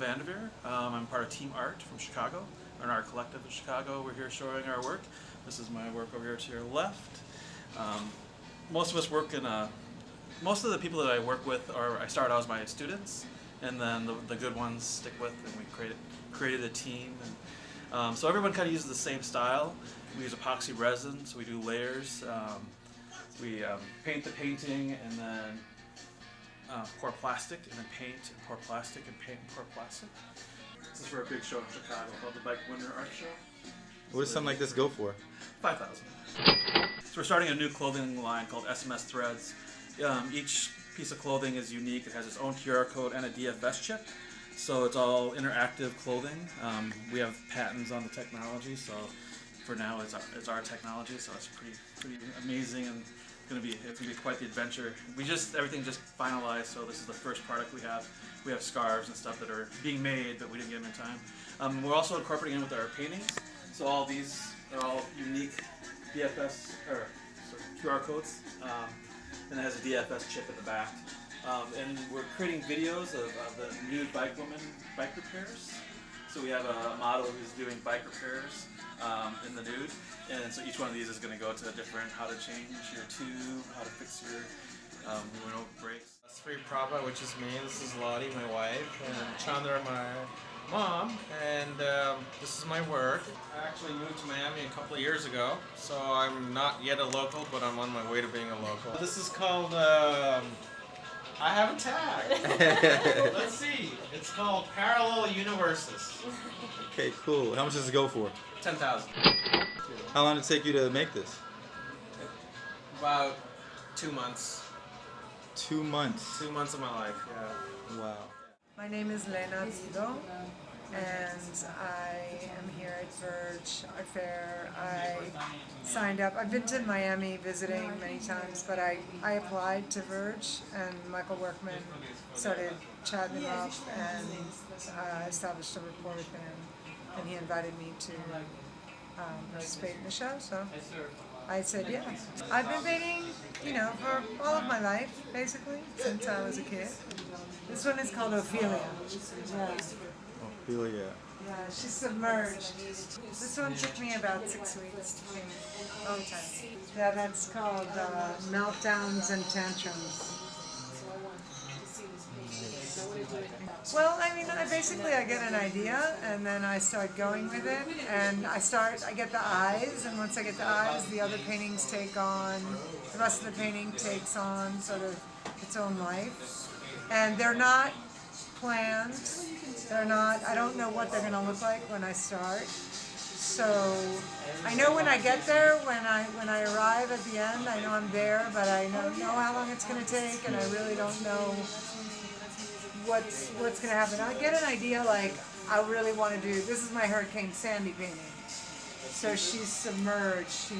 Vanderveer. I'm part of Team Art from Chicago, an art collective in Chicago. We're here showing our work. This is my work over here to your left. Most of us work in most of the people that I work with I start out as my students, and then the good ones stick with, and we created a team. And, so everyone kind of uses the same style. We use epoxy resin, so we do layers. We paint the painting and then pour plastic, and then paint and pour plastic, and paint and pour plastic. This is for a big show in Chicago called the Bike Winter Art Show. What does something like this go for? $5,000. So we're starting a new clothing line called SMS Threads. Each piece of clothing is unique. It has its own QR code and a DFS chip. So it's all interactive clothing. We have patents on the technology, so for now it's our technology, so it's pretty amazing, and it's gonna be quite the adventure. Everything just finalized, so this is the first product we have. We have scarves and stuff that are being made, but we didn't get them in time. We're also incorporating in with our paintings, so all these are all unique DFS or QR codes, and it has a DFS chip in the back. And we're creating videos of the nude bike women bike repairs. So we have a model who's doing bike repairs in the nude, and so each one of these is going to go to a different how to change your tube, how to fix your brakes. Sri Prabha, which is me. This is Lottie, my wife, and Chandra, my mom, and this is my work. I actually moved to Miami a couple of years ago, so I'm not yet a local, but I'm on my way to being a local. This is called, I have a tag. Let's see. It's called Parallel Universes. Okay, cool. How much does it go for? 10,000. How long did it take you to make this? About 2 months. 2 months? 2 months of my life, yeah. Wow. My name is Lena Vido, and I am here at Verge Art Fair. I signed up. I've been to Miami visiting many times, but I applied to Verge, and Michael Workman started chatting him up, and established a rapport with him, and he invited me to participate in the show, so I said yeah. I've been painting, for all of my life, basically, since I was a kid. This one is called Ophelia. Yeah. Ophelia. Yeah, she's submerged. This one took me about 6 weeks to paint. Long time. Yeah, that's called Meltdowns and Tantrums. Well, I get an idea, and then I start going with it, and I get the eyes, and once I get the eyes, the other paintings take on, the rest of the painting takes on sort of its own life. And they're not planned, I don't know what they're going to look like when I start. So I know when I get there, when I arrive at the end, I know I'm there, but I don't know how long it's going to take, and I really don't know what's going to happen. I get an idea, like, I really want to do, this is my Hurricane Sandy painting. So she's submerged,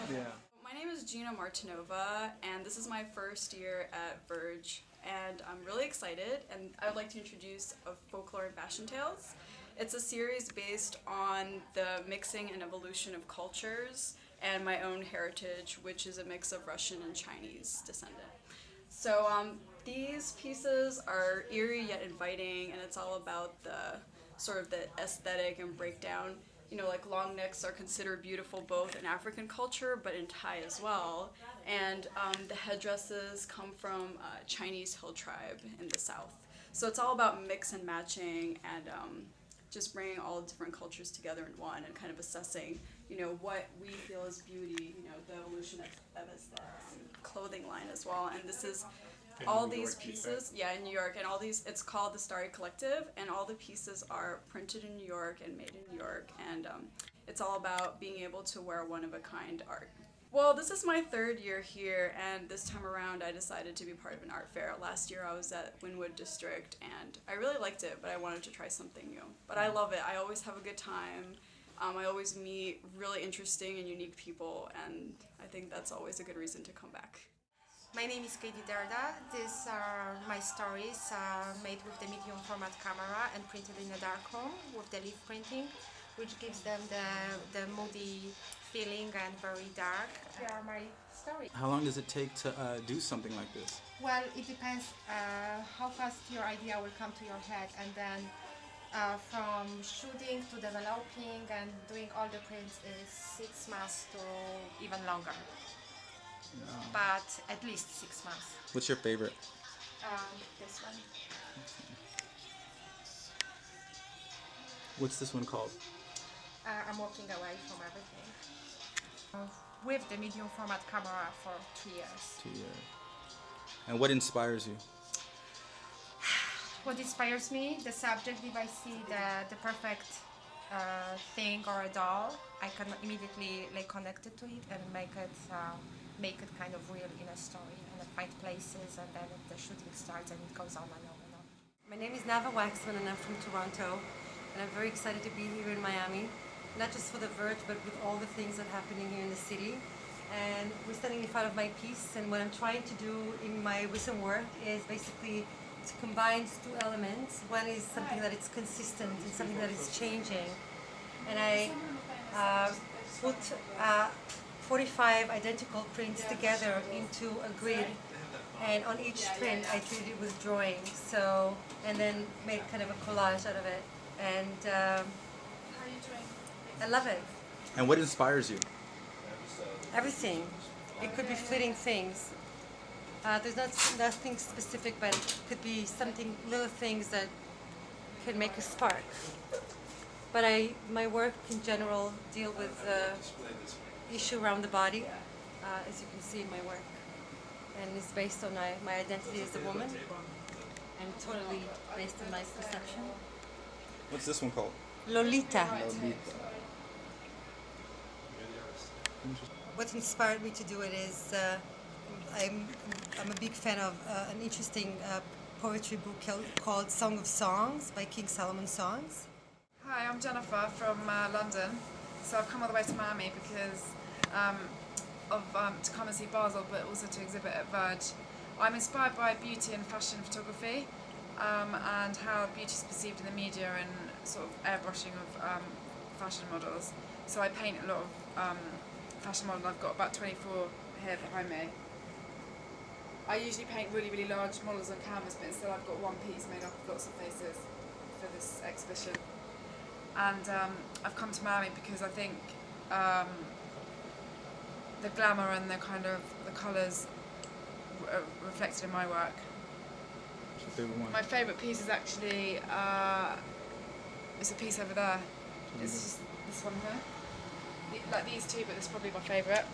Yeah. My name is Gina Martinova, and this is my first year at Verge, and I'm really excited, and I would like to introduce Folklore and Fashion Tales. It's a series based on the mixing and evolution of cultures and my own heritage, which is a mix of Russian and Chinese descendant. So these pieces are eerie yet inviting, and it's all about the aesthetic and breakdown. Like long necks are considered beautiful both in African culture, but in Thai as well. And the headdresses come from Chinese hill tribe in the south. So it's all about mix and matching, and just bringing all different cultures together in one, and kind of assessing, what we feel is beauty, the evolution of clothing line as well. And this is all these pieces, in New York, and all these, it's called the Starry Collective, and all the pieces are printed in New York and made in New York, and it's all about being able to wear one-of-a-kind art. Well, this is my 3rd year here, and this time around I decided to be part of an art fair. Last year I was at Wynwood District, and I really liked it, but I wanted to try something new. But I love it. I always have a good time. I always meet really interesting and unique people, and I think that's always a good reason to come back. My name is Darda. These are my stories made with the medium format camera and printed in a darkroom with the leaf printing, which gives them the moody feeling and very dark. They are my stories. How long does it take to do something like this? Well, it depends how fast your idea will come to your head, and then From shooting to developing and doing all the prints is 6 months to even longer. But at least 6 months. What's your favorite? This one. What's this one called? I'm walking away from everything. With the medium format camera for 2 years. 2 years. And what inspires you? What inspires me, the subject, if I see the perfect thing or a doll, I can immediately connect it to it and make it kind of real in a story, and I find places, and then the shooting starts and it goes on and on and on. My name is Nava Waxman and I'm from Toronto, and I'm very excited to be here in Miami, not just for the Verge, but with all the things that are happening here in the city. And we're standing in front of my piece, and what I'm trying to do in my recent work is basically to combine two elements. One is something that is consistent and something that is changing. And I put 45 identical prints together into a grid, and on each print I treated it with drawings. So, and then made kind of a collage out of it. And I love it. And what inspires you? Everything. It could be fleeting things. There's nothing specific, but it could be something, little things that can make a spark. But my work in general deal with issue around the body, as you can see in my work, and it's based on my identity as a woman, and totally based on my perception. What's this one called? Lolita. Lolita. What inspired me to do it is I'm a big fan of an interesting poetry book called Song of Songs by King Solomon Songs. Hi, I'm Jennifer from London. So I've come all the way to Miami because to come and see Basel, but also to exhibit at Verge. I'm inspired by beauty and fashion photography, and how beauty is perceived in the media and sort of airbrushing of fashion models. So I paint a lot of fashion models. I've got about 24 here behind me. I usually paint really, really large models on canvas, but instead I've got one piece made up of lots of faces for this exhibition. And I've come to Miami because I think the glamour and the kind of the colours reflected in my work. What's your favorite one? My favourite piece is actually it's a piece over there. It's just this one here. Like these two, but this is probably my favourite.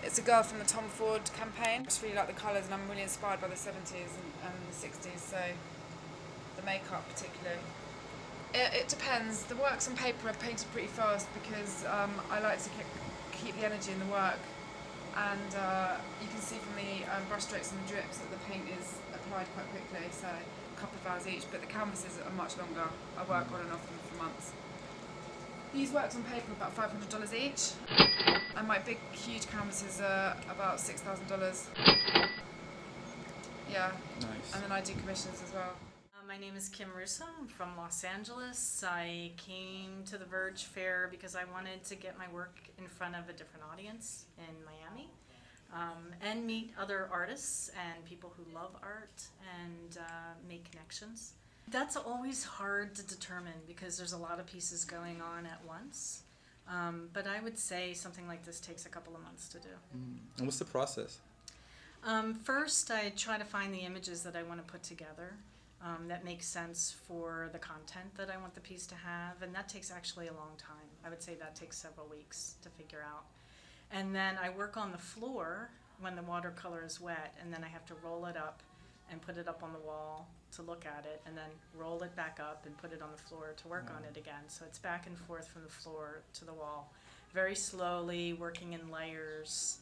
It's a girl from the Tom Ford campaign. I just really like the colours, and I'm really inspired by the 70s and the 60s, so the makeup particularly. It depends. The works on paper are painted pretty fast because I like to keep the energy in the work, and you can see from the brush strokes and the drips that the paint is applied quite quickly, so a couple of hours each, but the canvases are much longer. I work on and off them for months. These works on paper are about $500 each, and my big, huge canvases are about $6,000. Yeah. Nice. And then I do commissions as well. My name is Kim Russo. I'm from Los Angeles. I came to the Verge Fair because I wanted to get my work in front of a different audience in Miami, and meet other artists and people who love art and make connections. That's always hard to determine because there's a lot of pieces going on at once. But I would say something like this takes a couple of months to do. And what's the process? First, I try to find the images that I want to put together that make sense for the content that I want the piece to have, and that takes actually a long time. I would say that takes several weeks to figure out. And then I work on the floor when the watercolor is wet, and then I have to roll it up and put it up on the wall to look at it, and then roll it back up and put it on the floor to work on it again. So it's back and forth from the floor to the wall, very slowly, working in layers,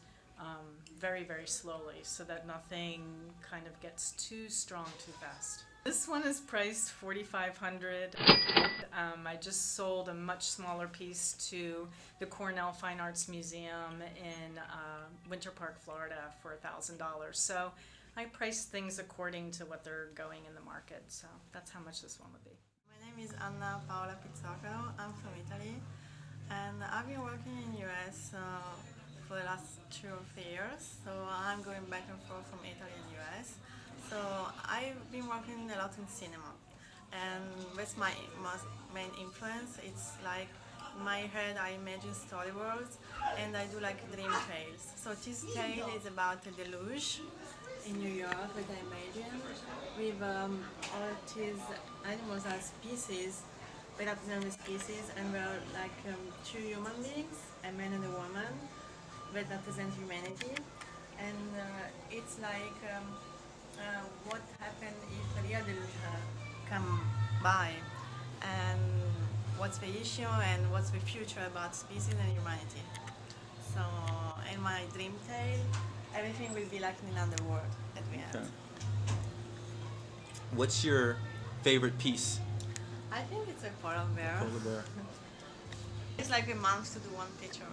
very, very slowly, so that nothing kind of gets too strong too fast. This one is priced $4,500. I just sold a much smaller piece to the Cornell Fine Arts Museum in Winter Park, Florida for $1,000. So I price things according to what they're going in the market, so that's how much this one would be. My name is Anna Paola Pizzacaro. I'm from Italy, and I've been working in US for the last 2 or 3 years, so I'm going back and forth from Italy and US. So I've been working a lot in cinema, and that's my main influence. It's like in my head I imagine story worlds and I do like dream tales. So this tale is about a deluge in New York that I imagine with all these animals as species, but representative species, and we're like two human beings, a man and a woman, that represent humanity. And it's like what happened if a real deluge come by, and what's the issue and what's the future about species and humanity. So in my dream tale, everything will be like in another world at the end. Okay. What's your favorite piece? I think it's a polar bear. Polar bear. It's like a month to do one picture.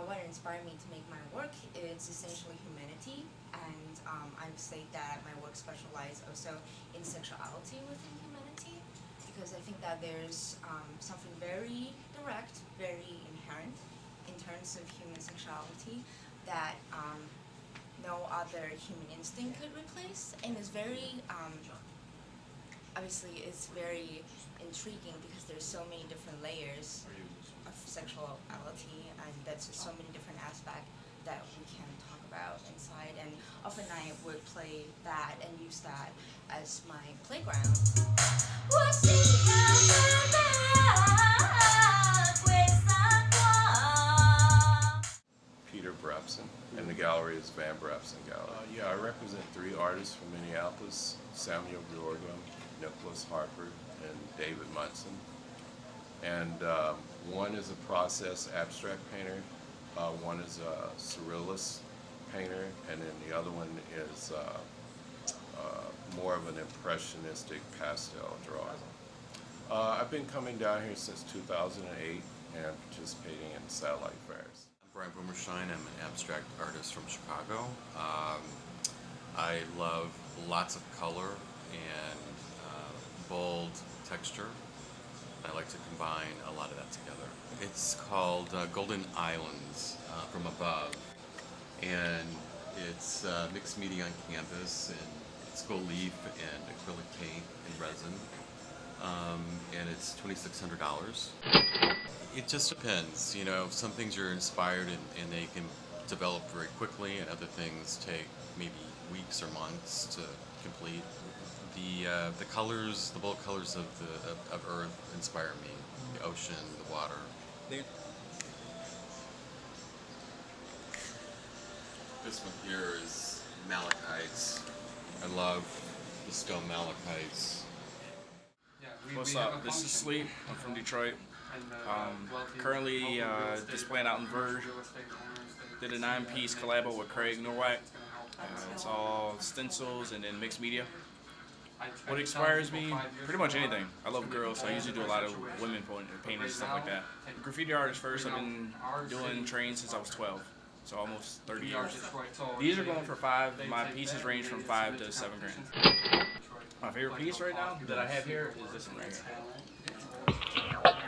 What inspired me to make my work is essentially humanity, and I would say that my work specializes also in sexuality within humanity, because I think that there's something very direct, very inherent in terms of human sexuality that no other human instinct could replace, and it's very, obviously it's very intriguing because there's so many different layers of sexuality, and that's so many different aspects that we can talk about inside, and often I would play that and use that as my playground. Peter Brepson, and the gallery is Vampers and Go. Yeah, I represent 3 artists from Minneapolis: Samuel Georgian, Nicholas Harper, and David Munson. And one is a process abstract painter, one is a surrealist painter, and then the other one is more of an impressionistic pastel drawing. I've been coming down here since 2008 and participating in satellite fairs. I'm Brian Boomerstein. I'm an abstract artist from Chicago. I love lots of color and bold texture. I like to combine a lot of that together. It's called Golden Islands from Above, and it's mixed media on canvas, and it's gold leaf and acrylic paint and resin, and it's $2,600. It just depends, you know. Some things you're inspired and they can develop very quickly, and other things take maybe weeks or months to complete. The colors, the bold colors of Earth inspire me. The ocean, the water. This one here is malachites. I love the stone malachites. What's up? This is Sleep. I'm from Detroit. Currently displaying out in Verge. Did a 9-piece collabo with Craig Norwalk. It's all stencils and then mixed media. What inspires me? Pretty much anything. I love girls, so I usually do a lot of women painting and stuff like that. Graffiti artist first. I've been doing trains since I was 12, so almost 30 years. These are going for $5. My pieces range from $5 to $7 grand. My favorite piece right now that I have here is this one right here.